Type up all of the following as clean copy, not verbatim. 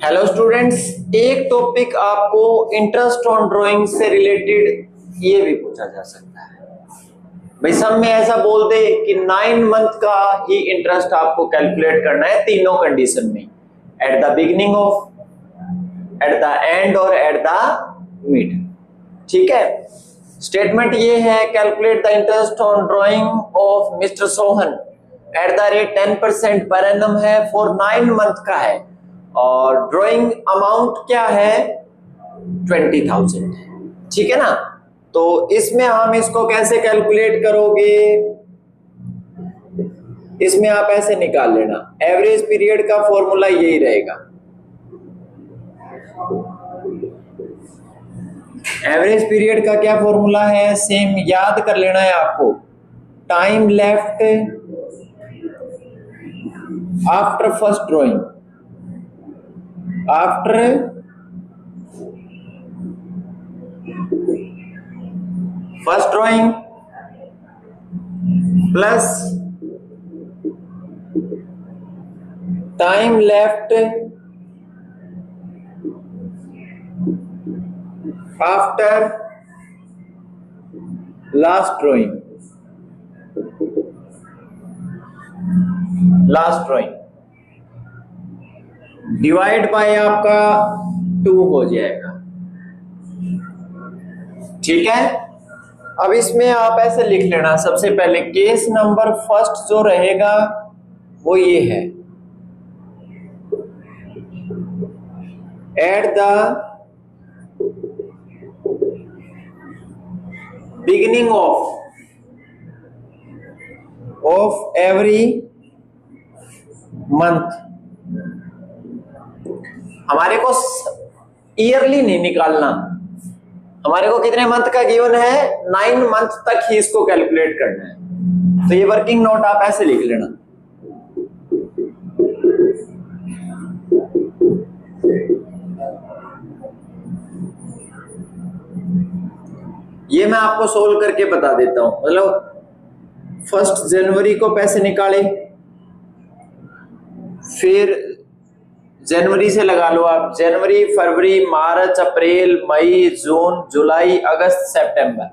Hello students, एक topic आपको interest on drawing से रिलेटेड ये भी पूछा जा सकता है। भाई सब में ऐसा बोल दे कि 9 मंथ का ही इंटरेस्ट आपको कैलकुलेट करना है तीनों कंडीशन में, at the beginning of, at the end और एट द मिड। ठीक है, स्टेटमेंट ये है, calculate the interest on drying of mister Sohan at the rate 10% per annum है, फॉर 9 मंथ का है और ड्राइंग अमाउंट क्या है 20,000 है। ठीक है ना, तो इसमें हम इसको कैसे कैलकुलेट करोगे, इसमें आप ऐसे निकाल लेना, एवरेज पीरियड का फॉर्मूला यही रहेगा। एवरेज पीरियड का क्या फॉर्मूला है, सेम याद कर लेना है आपको, time left after first drawing, after first drawing plus time left after last drawing, divide by आपका 2 हो जाएगा। ठीक है, अब इसमें आप ऐसे लिख लेना, सबसे पहले केस नंबर फर्स्ट जो रहेगा वो ये है, at the beginning of every month. हमारे को ईयरली नहीं निकालना, हमारे को कितने मंथ का गिवन है, 9 मंथ तक ही इसको कैलकुलेट करना है। तो ये वर्किंग नोट आप ऐसे लिख लेना, ये मैं आपको सोल्व करके बता देता हूं। मतलब 1 जनवरी को पैसे निकाले, फिर जनवरी से लगा लो आप, जनवरी, फरवरी, मार्च, अप्रैल, मई, जून, जुलाई, अगस्त, सितंबर,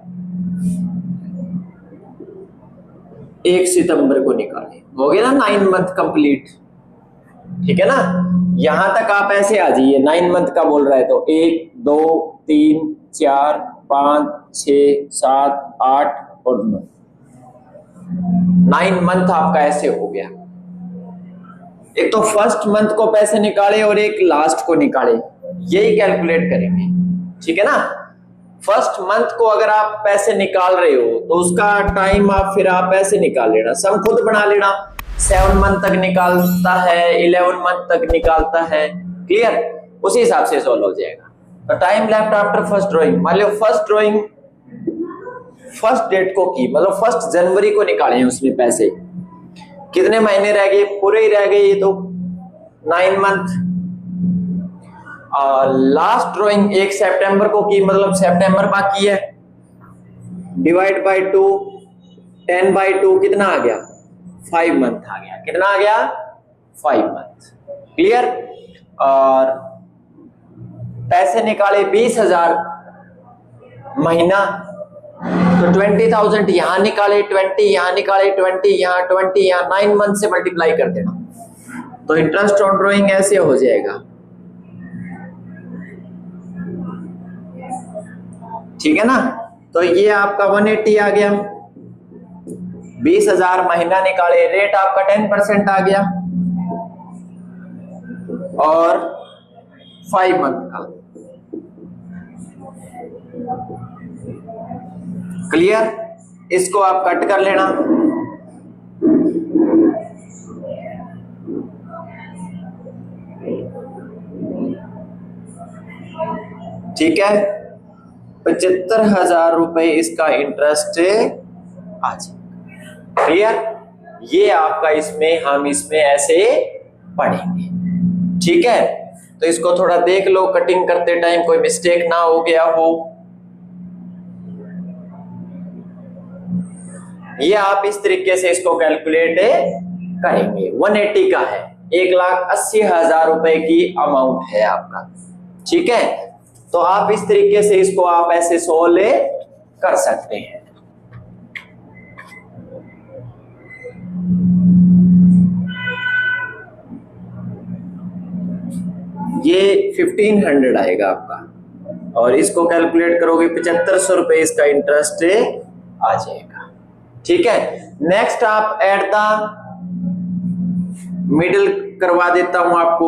1 सितंबर को निकाले, हो गया ना 9 मंथ कंप्लीट। ठीक है ना, यहां तक आप ऐसे आ जाइए, 9 मंथ का बोल रहा है तो 1 2 3 4 5 6 7 8 और 9, 9 मंथ आपका ऐसे हो गया। एक तो फर्स्ट मंथ को पैसे निकाले और एक लास्ट को निकाले, यही कैलकुलेट करेंगे। ठीक है ना, फर्स्ट मंथ को अगर आप पैसे निकाल रहे हो तो उसका टाइम आप फिर आप ऐसे निकाल लेना, सम खुद बना लेना, 7 मंथ तक निकालता है, 11 मंथ तक निकालता है, क्लियर, उसी हिसाब से सॉल्व हो जाएगा। तो time left after first drawing, मान लो फर्स्ट ड्राइंग फर्स्ट डेट को की, मतलब 1 जनवरी को निकाले हैं, उसमें पैसे कितने महीने रह गए, पूरे ही रह गए ये तो 9 मंथ। लास्ट ड्राइंग 1 सितंबर को की, मतलब सितंबर बाकी है, डिवाइड बाय 2, 10/2 कितना आ गया, 5 मंथ आ गया। कितना आ गया, 5 मंथ, क्लियर। और पैसे निकाले 20,000 महीना, तो 20,000 यहां निकाले, 20 यहां निकाले, 20 यहां, 20 यहां, 9 मंथ से मल्टीप्लाई कर देना, तो इंटरेस्ट ऑन ड्राइंग ऐसे हो जाएगा। ठीक है ना, तो ये आपका 180 आ गया, 20,000 महीना निकाले, रेट आपका 10% आ गया और 5 मंथ का, क्लियर। इसको आप कट कर लेना, ठीक है, 75,000 रुपए इसका इंटरेस्ट आ जाएगा, क्लियर। ये आपका इसमें हम इसमें ऐसे पढ़ेंगे। ठीक है, तो इसको थोड़ा देख लो, कटिंग करते टाइम कोई मिस्टेक ना हो गया हो। ये आप इस तरीके से इसको कैलकुलेट करेंगे। 180 का है, 1,80,000 रुपए की अमाउंट है आपका। ठीक है, तो आप इस तरीके से इसको आप ऐसे सोल्व कर सकते हैं। ये 1500 आएगा आपका, और इसको कैलकुलेट करोगे 7500 रुपए इसका इंटरेस्ट आ जाएगा। ठीक है, नेक्स्ट आप एट द मिडिल करवा देता हूं आपको।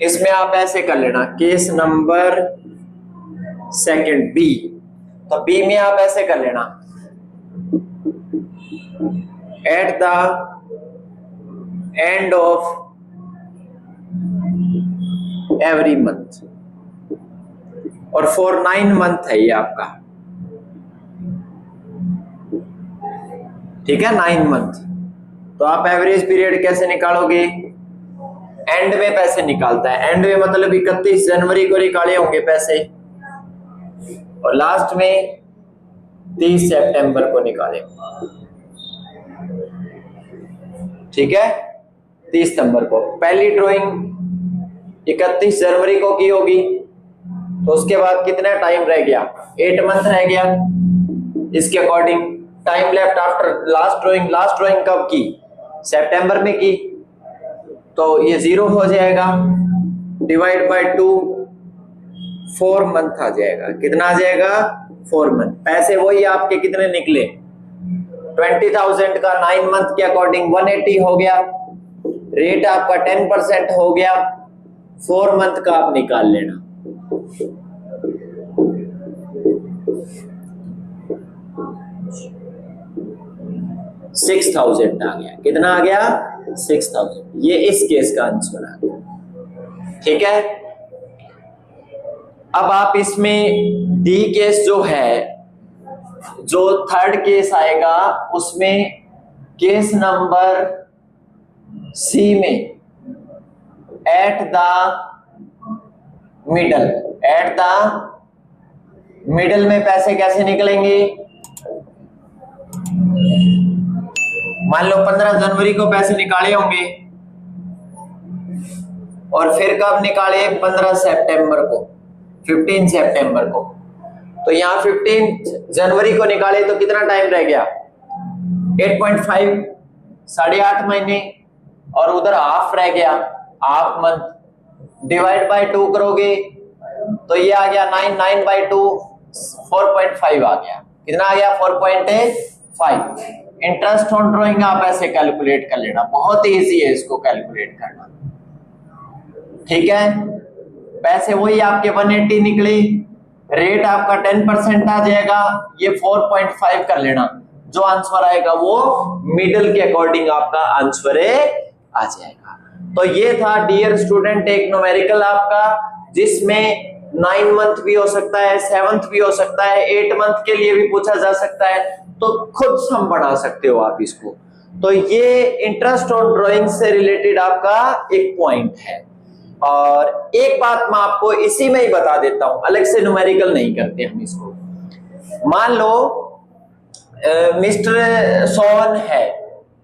इसमें आप ऐसे कर लेना, केस नंबर सेकंड बी, तो बी में आप ऐसे कर लेना, at the end of every month, और फॉर 9 मंथ है ये आपका। ठीक है, 9 मंथ। तो आप एवरेज पीरियड कैसे निकालोगे? एंड में पैसे निकालता है, एंड में मतलब 31 जनवरी को निकाले होंगे पैसे, और लास्ट में 30 सितंबर को निकाले। ठीक है, 30 सितंबर को। पहली ड्राइंग 31 जनवरी को की होगी, तो उसके बाद कितना टाइम रह गया? 8 मंथ रह गया। इसके according time left after last drawing. Last drawing कब की? सितंबर में की, तो ये 0 हो जाएगा, डिवाइड बाय 2, 4 मंथ आ जाएगा। कितना आ जाएगा? 4 मंथ। पैसे वही आपके कितने निकले? 20,000 का 9 मंथ के अकॉर्डिंग 180 हो गया, रेट आपका 10% हो गया, 4 मंथ का आप निकाल लेना। $6,000 आ गया। कितना आ गया? 6,000। ये इस केस का आंसर आ गया। ठीक है, अब आप इसमें डी केस जो है, जो थर्ड केस आएगा, उसमें केस नंबर सी में एट द मिडल में पैसे कैसे निकलेंगे? मान लो 15 जनवरी को पैसे निकाले होंगे, और फिर कब निकाले? 15 सितंबर को, 15 सितंबर को। तो यहाँ 15 जनवरी को निकाले तो कितना टाइम रह गया? 8.5, 8.5 महीने, और उधर हाफ रह गया, हाफ मंथ। डिवाइड बाय 2 करोगे तो ये आ गया 9 बाय 2, 4.5 आ गया। कितना आ गया? 4.5। इंटरेस्ट ऑन ड्राइंग आप ऐसे कैलकुलेट कर लेना, बहुत इजी है इसको कैलकुलेट करना। ठीक है, पैसे वही आपके 180 निकले, रेट आपका 10% आ जाएगा, ये 4.5 कर लेना। जो आंसर आएगा वो मिडिल के अकॉर्डिंग आपका आंसर आ जाएगा। तो ये था डियर स्टूडेंट एक न्यूमेरिकल आपका, जिसमें 9 मंथ भी हो सकता है, 7th भी हो सकता है, 8 मंथ के लिए भी पूछा जा सकता है, तो खुद सम बना सकते हो आप इसको। तो ये इंटरेस्ट ऑन ड्राइंग से रिलेटेड आपका एक पॉइंट है। और एक बात मैं आपको इसी में ही बता देता हूं, अलग से न्यूमेरिकल नहीं करते हम इसको। मान लो मिस्टर सोन है,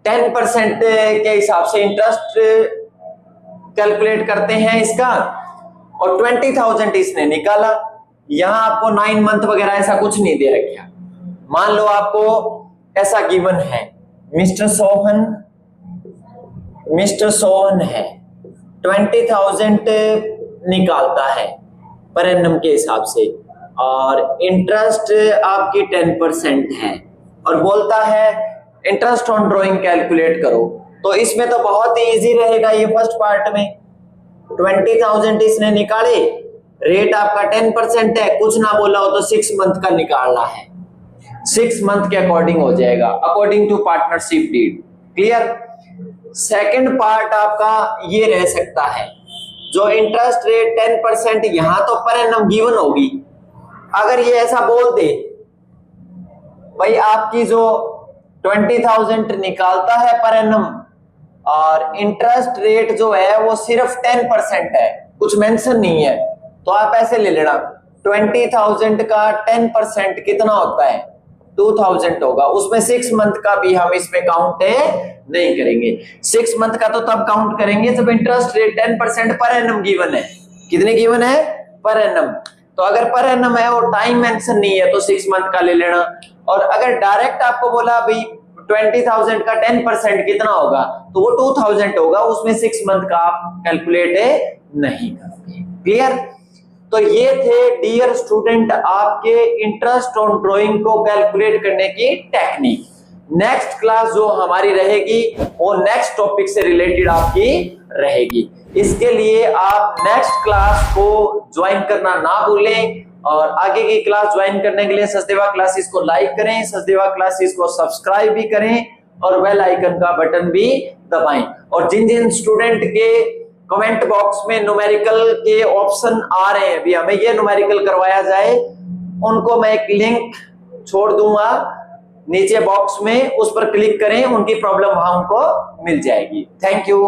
10% के हिसाब से इंटरेस्ट कैलकुलेट करते हैं इसका, और 20,000 इसने निकाला। यहां आपको 9 मंथ वगैरह ऐसा कुछ नहीं दे रखा। मान लो आपको ऐसा गिवन है, मिस्टर सोहन है, 20,000 निकालता है पर एनम के हिसाब से, और इंटरेस्ट आपकी 10% है, और बोलता है इंटरेस्ट ऑन ड्राइंग कैलकुलेट करो। तो इसमें तो बहुत ही इजी रहेगा। ये फर्स्ट पार्ट में 20,000 इसने निकाले, रेट आपका 10% है, कुछ ना बोला हो तो 6 मंथ का निकालना है, 6 मंथ के अकॉर्डिंग हो जाएगा, according to partnership deed. Clear? Second part आपका ये रह सकता है, जो इंटरेस्ट रेट 10% यहां तो पर एनम गिवन होगी। अगर ये ऐसा बोल दे भाई आपकी जो 20,000 निकालता है पर एनम, और इंटरेस्ट रेट जो है वो सिर्फ 10% है, कुछ मेंशन नहीं है, तो आप ऐसे ले लेना 20,000 का 10% कितना होता है? 2000 होगा, उसमें 6 मंथ का भी हम इसमें काउंट नहीं करेंगे। 6 मंथ का तो तब काउंट करेंगे जब interest rate 10% per annum given है। कितने गिवन है? Per annum. तो अगर पर एनम है और टाइम मेंशन नहीं है तो 6 मंथ का ले लेना। और अगर डायरेक्ट आपको बोला भाई 20,000 का 10% कितना होगा, तो वो 2000 होगा, उसमें 6 मंथ का आप कैलकुलेट नहीं करोगे। क्लियर? तो ये थे डियर स्टूडेंट आपके इंटरेस्ट ऑन ड्राइंग को कैलकुलेट करने की टेक्निक। नेक्स्ट क्लास जो हमारी रहेगी वो नेक्स्ट टॉपिक से रिलेटेड आपकी रहेगी। इसके लिए आप नेक्स्ट क्लास को ज्वाइन करना ना भूलें, और आगे की क्लास ज्वाइन करने के लिए सचदेवा क्लासेस को लाइक करें, सचदेवा क्लासेस को सब्सक्राइब भी करें और बेल आइकन का बटन भी दबाएं। और जिन जिन स्टूडेंट के कमेंट बॉक्स में न्यूमेरिकल के ऑप्शन आ रहे हैं, भी हमें ये न्यूमेरिकल करवाया जाए, उनको मैं एक लिंक छोड़ दूंगा नीचे बॉक्स में, उस पर क्लिक करें, उनकी प्रॉब्लम वहां उनको मिल जाएगी। Thank you.